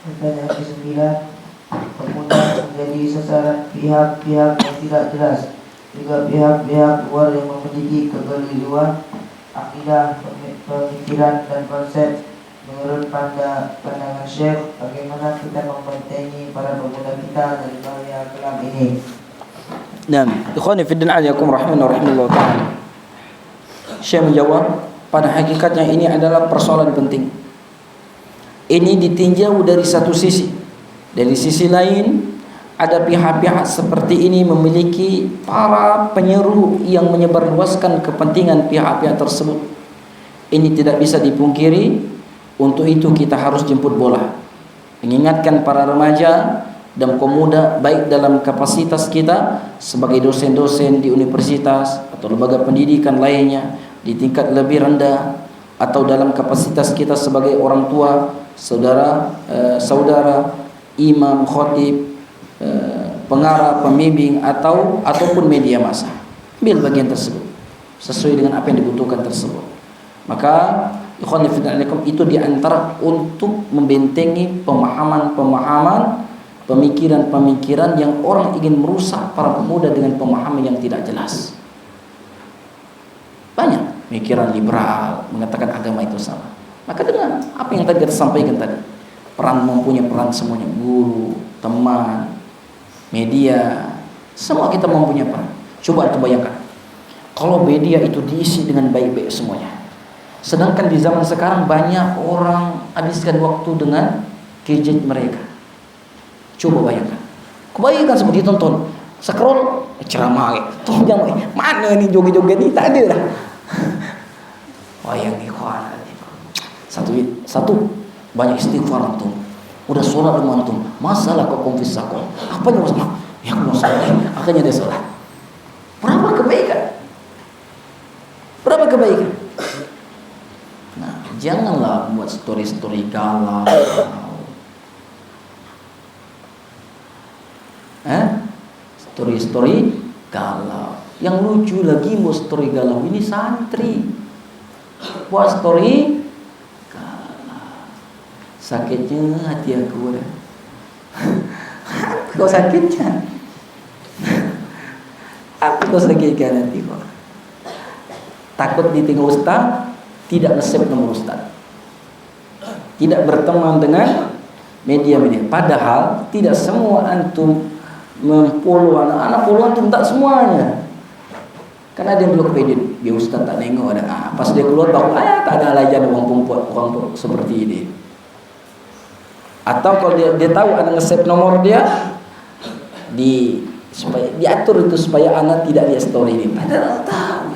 Pertanyaan ke-9, pemuda menjadi sasaran pihak-pihak yang tidak jelas, juga pihak-pihak luar yang memiliki kekeliruan akidah, pemikiran dan konsep. Menurut pandangan Syekh, bagaimana kita membentengi para pemuda kita dari bahaya kelam ini? Nah, ikhwani fiddin aliyakum rahimahullah ta'ala. Syekh menjawab, pada hakikatnya ini adalah persoalan penting. Ini ditinjau dari satu sisi. Dari sisi lain, ada pihak-pihak seperti ini memiliki para penyeru yang menyebarluaskan kepentingan pihak-pihak tersebut. Ini tidak bisa dipungkiri. Untuk itu kita harus jemput bola, mengingatkan para remaja dan pemuda, baik dalam kapasitas kita sebagai dosen-dosen di universitas atau lembaga pendidikan lainnya di tingkat lebih rendah, atau dalam kapasitas kita sebagai orang tua, saudara, imam, khatib, pengarah, pembimbing, ataupun media massa. Ambil bagian tersebut sesuai dengan apa yang dibutuhkan tersebut. Maka ikhwan fillah itu diantara untuk membentengi pemahaman-pemahaman, pemikiran-pemikiran yang orang ingin merusak para pemuda dengan pemahaman yang tidak jelas. Banyak pemikiran liberal mengatakan agama itu salah. Maka dengan apa yang tadi kita sampaikan tadi, mempunyai peran semuanya, guru, teman, media, semua kita mempunyai peran. Coba kita bayangkan, kalau media itu diisi dengan baik-baik semuanya. Sedangkan di zaman sekarang banyak orang habiskan waktu dengan gadget mereka. Coba bayangkan. Kebayangkan seperti ditonton, scroll ceramah, mana nih joget-joget ini, tak ada lah. Wayang ikhwan. Satu banyak istighfar antum. Udah sholat dengan antum, masalah kok konfisakon. Apanya masalah? Ya aku mau sholat, akhirnya dia sholat. Berapa kebaikan? Nah, janganlah buat story-story galau. Story-story galau. Yang lucu lagi buat story galau ini santri. Buat story galau. Sakitnya hati aku dah. Kau sakitnya? Aku sakitkan hati kau. Takut ditinggal ustaz, tidak nge-save nomor ustaz, tidak berteman dengan media-media. Padahal tidak semua antum memfollow anak-anak, follow antum tak semuanya. Karena dia belum pede, dia ustaz tak nengok ada. Pas dia keluar baru tak ada layan orang seperti ini. Atau kalau dia tahu ada nge-save nomor dia, supaya diatur itu supaya anak tidak lihat story ini. Padahal tahu.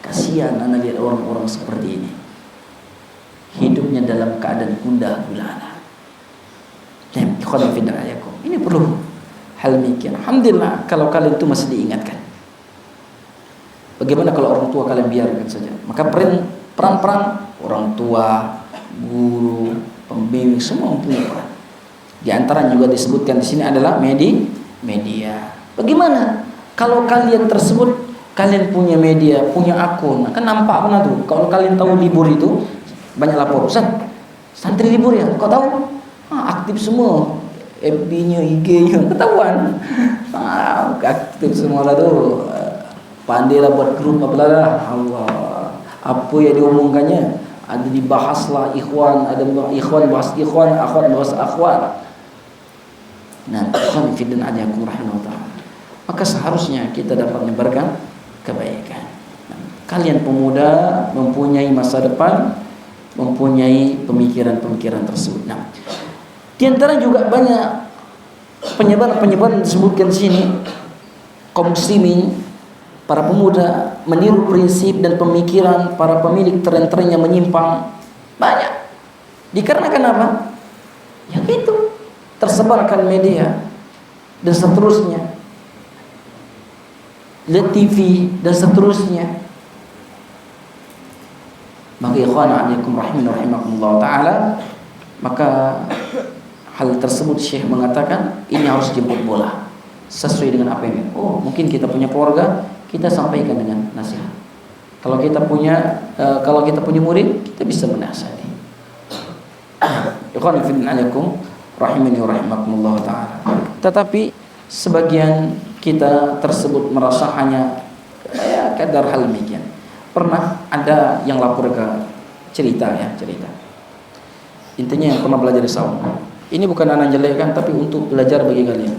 Kasihan anak lihat orang-orang seperti ini, hidupnya dalam keadaan gundah gulana. Ini perlu hal demikian. Alhamdulillah kalau kalian itu masih diingatkan. Bagaimana kalau orang tua kalian biarkan saja? Maka peran orang tua, guru, pembimbing semua mempunyai peran. Di antara juga disebutkan di sini adalah media. Bagaimana kalau kalian tersebut, kalian punya media, punya akun, kan nampak mana tuh? Kalau kalian tahu libur itu banyak lapor, Ustaz, santri libur ya? Kau tahu? Aktif semua, FB-nya, IG-nya, ketahuan. Aktif semua lah tuh. Pandailah buat grup apalah. Allah, apa yang diomongkannya? Ada dibahaslah ikhwan, ada ikhwan bahas ikhwan, akhwat bahas akhwat. Nah, ikhwan fillah aliyakum rahimahullah. Maka seharusnya kita dapat menyebarkan kebaikan. Kalian pemuda mempunyai masa depan, mempunyai pemikiran-pemikiran tersebut. Nah, di antara juga banyak penyebaran disebutkan di sini, kaum muslimin, para pemuda meniru prinsip dan pemikiran para pemilik tren-tren yang menyimpang. Banyak. Dikarenakan apa? Ya itu, tersebarkan media dan seterusnya, lihat TV dan seterusnya. Maka ikhwan alaikum rahimakumullah ta'ala, maka hal tersebut Syekh mengatakan ini harus jemput bola sesuai dengan apa yang mungkin kita punya keluarga, kita sampaikan dengan nasihat. Kalau kita punya murid, kita bisa menasihati. Ikhwan fillah alaikum rahimani wa rahimakumullah taala. Tetapi sebagian kita tersebut merasa hanya kadar hal demikian. Pernah ada yang lapor ke cerita. Intinya yang pernah belajar di saung. Ini bukan anak jelekkan, tapi untuk belajar bagi kalian.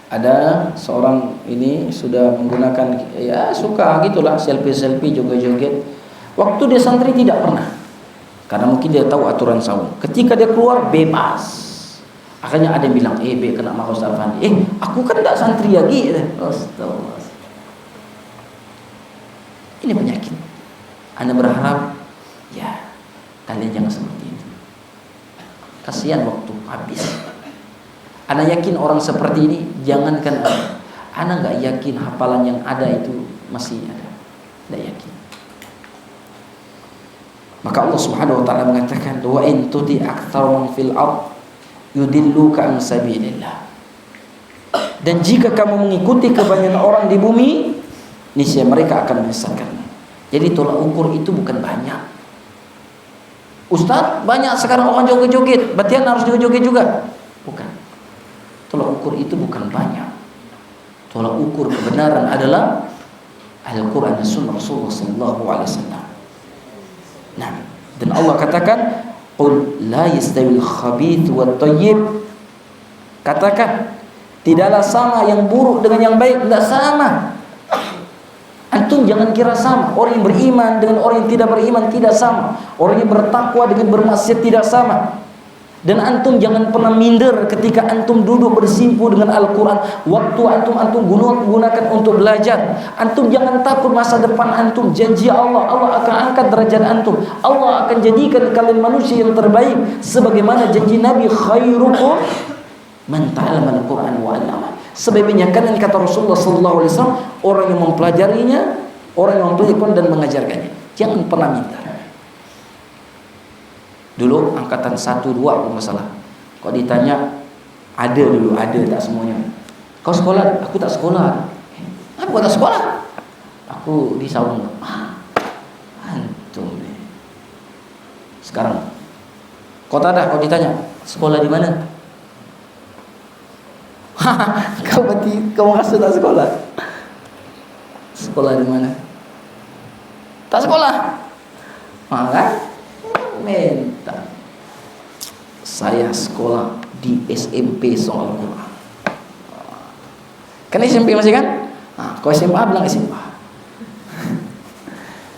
Ada seorang ini sudah menggunakan suka gitulah selfie joget-joget. Waktu dia santri tidak pernah, karena mungkin dia tahu aturan saung. Ketika dia keluar bebas. Akhirnya ada yang bilang, kena marah Ustaz Fandi. Aku kan tidak santri lagi. Astagfirullah. Ini penyakit. Anda berharap kalian jangan seperti itu. Kasihan waktu habis. Ana yakin orang seperti ini, jangankan ana nggak yakin hafalan yang ada itu masih ada. Tidak yakin. Maka Allah Subhanahu wa taala mengatakan, "Wa in tuti aktsarun fil ard yudilluka an sabilillah." Dan jika kamu mengikuti kebanyakan orang di bumi, niscaya mereka akan menyesatkanmu. Jadi tolak ukur itu bukan banyak. Ustaz, banyak sekarang orang joget-joget, berarti harus joget-joget juga? Bukan. Tolak ukur itu bukan banyak. Tolak ukur kebenaran adalah Al-Quran dan Sunnah Rasulullah sallallahu alaihi wasallam. Nah, dan Allah katakan, "Qul la yastawil khabith wat thayyib." Katakan, tidaklah sama yang buruk dengan yang baik, tidak sama. Antum jangan kira sama. Orang yang beriman dengan orang yang tidak beriman tidak sama. Orang yang bertakwa dengan bermaksiat tidak sama. Dan antum jangan pernah minder ketika antum duduk bersimpu dengan Al-Quran. Waktu antum gunakan untuk belajar. Antum jangan takut masa depan antum. Janji Allah akan angkat derajat antum. Allah akan jadikan kalian manusia yang terbaik. Sebagaimana janji Nabi, khairukum man ta'allama al-Quran wa 'allama. Sebaiknya kalian, kata Rasulullah sallallahu alaihi wasallam, orang yang mempelajarinya, orang yang mempelajari dan mengajarkannya. Jangan pernah minta. Dulu angkatan 1, 2 masalah. Kalau ditanya, ada tak semuanya. Kau sekolah? Aku tak sekolah. Aku tak sekolah. Aku di saung. Antum. Sekarang kau tak ada, kau ditanya, sekolah di mana? Kau maksud tak sekolah? Sekolah di mana? Tak sekolah. Maka minta. Saya sekolah di SMP soal Quran. Kan SMP masih kan? Kau SMA bilang SMA.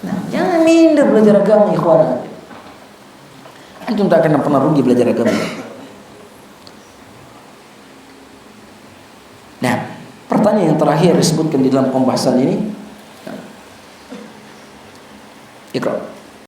Nah, jangan minder belajar agama, ikhwan. Antum tak akan pernah rugi belajar agama. Nah, pertanyaan yang terakhir disebutkan di dalam pembahasan ini. Iqra.